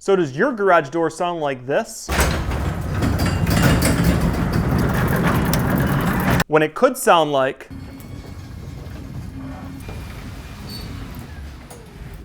So does your garage door sound like this? When it could sound like...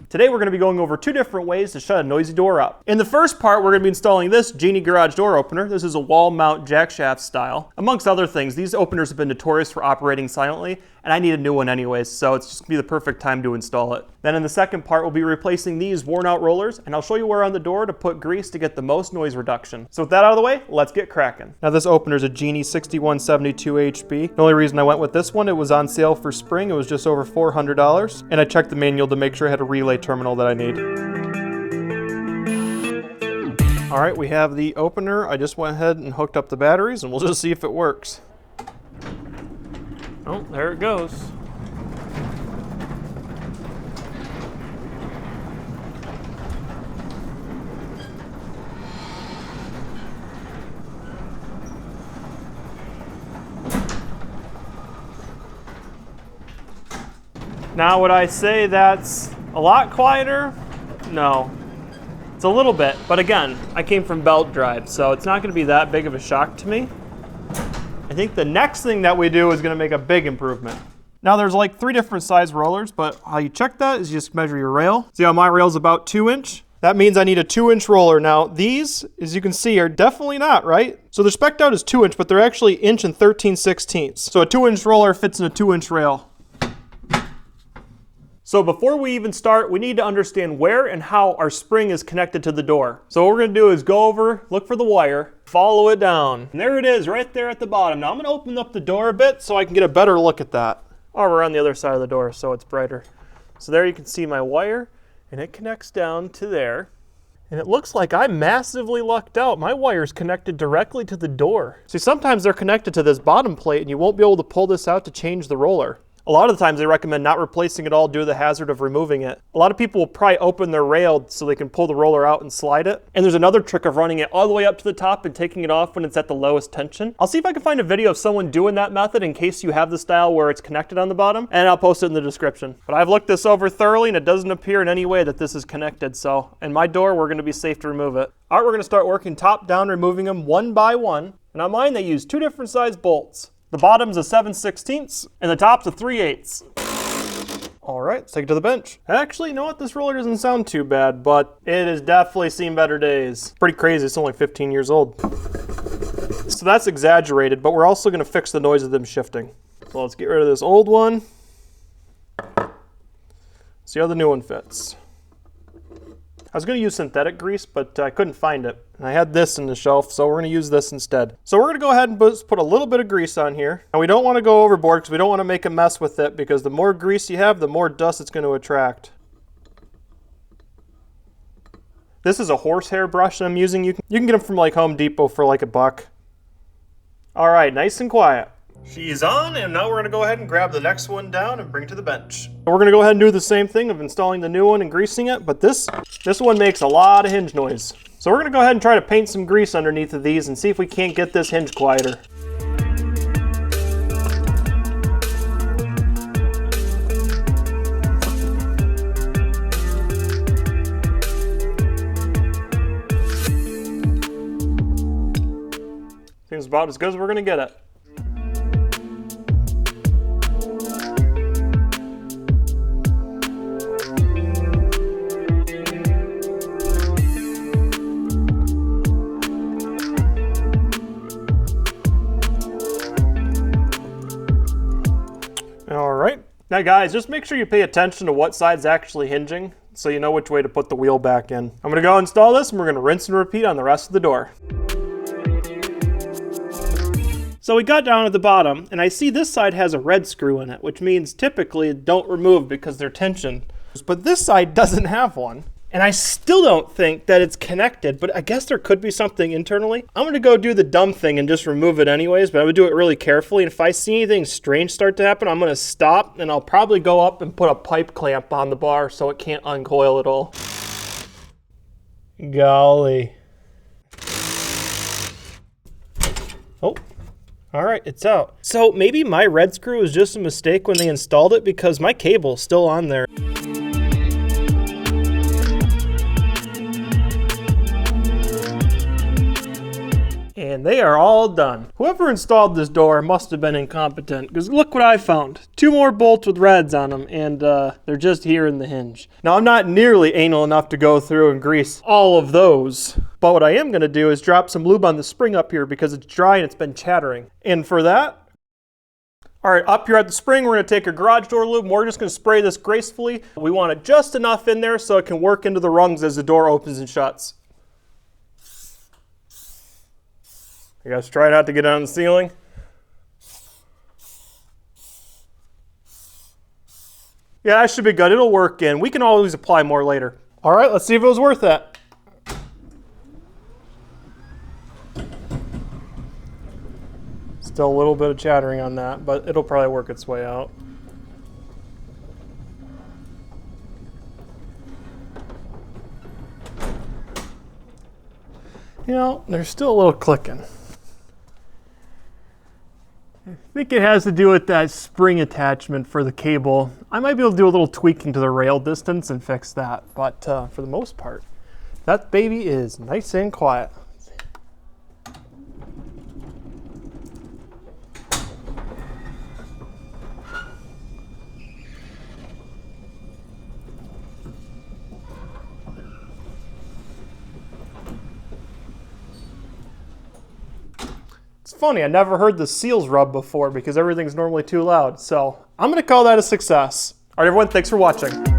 Today we're going to be going over 2 different ways to shut a noisy door up. In the first part, we're going to be installing this Genie garage door opener. This is a wall mount jack shaft style. Amongst other things, these openers have been notorious for operating silently, and I need a new one anyways, so it's just going to be the perfect time to install it. Then in the second part, we'll be replacing these worn out rollers, and I'll show you where on the door to put grease to get the most noise reduction. So with that out of the way, let's get cracking. Now this opener is a Genie 6172 HB. The only reason I went with this one, it was on sale for spring. It was just over $400, and I checked the manual to make sure I had a relay terminal that I need. All right, we have the opener. I just went ahead and hooked up the batteries, and we'll just see if it works. Oh, there it goes. Now, would I say that's a lot quieter? No. It's a little bit, but again, I came from belt drive, so it's not going to be that big of a shock to me. I think the next thing that we do is going to make a big improvement. Now there's like 3 different size rollers, but how you check that is you just measure your rail. See how my rail's about 2 inch? That means I need a 2-inch roller. Now these, as you can see, are definitely not, right? So they're spec'd out as 2 inch, but they're actually 1 13/16 inches. So a 2-inch roller fits in a 2-inch rail. So before we even start, we need to understand where and how our spring is connected to the door. So what we're gonna do is go over, look for the wire, follow it down. And there it is, right there at the bottom. Now I'm gonna open up the door a bit so I can get a better look at that. Or we're on the other side of the door so it's brighter. So there you can see my wire, and it connects down to there. And it looks like I'm massively lucked out. My wire's connected directly to the door. See, sometimes they're connected to this bottom plate and you won't be able to pull this out to change the roller. A lot of the times they recommend not replacing it all due to the hazard of removing it. A lot of people will probably open their rail so they can pull the roller out and slide it. And there's another trick of running it all the way up to the top and taking it off when it's at the lowest tension. I'll see if I can find a video of someone doing that method in case you have the style where it's connected on the bottom, and I'll post it in the description. But I've looked this over thoroughly and it doesn't appear in any way that this is connected, so in my door we're gonna be safe to remove it. All right, we're gonna start working top down, removing them one by one. And on mine they use 2 different size bolts. The bottom's a 7/16 and the top's a 3/8. All right, let's take it to the bench. Actually, you know what? This roller doesn't sound too bad, but it has definitely seen better days. Pretty crazy, it's only 15 years old. So that's exaggerated, but we're also gonna fix the noise of them shifting. So let's get rid of this old one. See how the new one fits. I was gonna use synthetic grease, but I couldn't find it. And I had this in the shelf, so we're gonna use this instead. So we're gonna go ahead and put a little bit of grease on here. And we don't wanna go overboard because we don't wanna make a mess with it, because the more grease you have, the more dust it's gonna attract. This is a horsehair brush that I'm using. You can get them from like Home Depot for like $1. All right, nice and quiet. She's on, and now we're gonna go ahead and grab the next one down and bring it to the bench. We're gonna go ahead and do the same thing of installing the new one and greasing it, but this one makes a lot of hinge noise. So we're gonna go ahead and try to paint some grease underneath of these and see if we can't get this hinge quieter. Seems about as good as we're gonna get it. All right. Now guys, just make sure you pay attention to what side's actually hinging so you know which way to put the wheel back in. I'm gonna go install this and we're gonna rinse and repeat on the rest of the door. So we got down at the bottom and I see this side has a red screw in it, which means typically don't remove because they're tension. But this side doesn't have one. And I still don't think that it's connected, but I guess there could be something internally. I'm gonna go do the dumb thing and just remove it anyways, but I would do it really carefully. And if I see anything strange start to happen, I'm gonna stop and I'll probably go up and put a pipe clamp on the bar so it can't uncoil at all. Golly. Oh. All right, it's out. So maybe my red screw was just a mistake when they installed it because my cable's still on there. And they are all done. Whoever installed this door must have been incompetent, because look what I found. 2 more bolts with reds on them, and they're just here in the hinge. Now, I'm not nearly anal enough to go through and grease all of those, but what I am gonna do is drop some lube on the spring up here because it's dry and it's been chattering. And for that, all right, up here at the spring, we're gonna take a garage door lube and we're just gonna spray this gracefully. We want it just enough in there so it can work into the rungs as the door opens and shuts. You guys try not to get on the ceiling. Yeah, that should be good. It'll work in. We can always apply more later. All right, let's see if it was worth that. Still a little bit of chattering on that, but it'll probably work its way out. You know, there's still a little clicking. I think it has to do with that spring attachment for the cable. I might be able to do a little tweaking to the rail distance and fix that, but for the most part, that baby is nice and quiet. It's funny, I never heard the seals rub before because everything's normally too loud. So I'm gonna call that a success. All right, everyone, thanks for watching.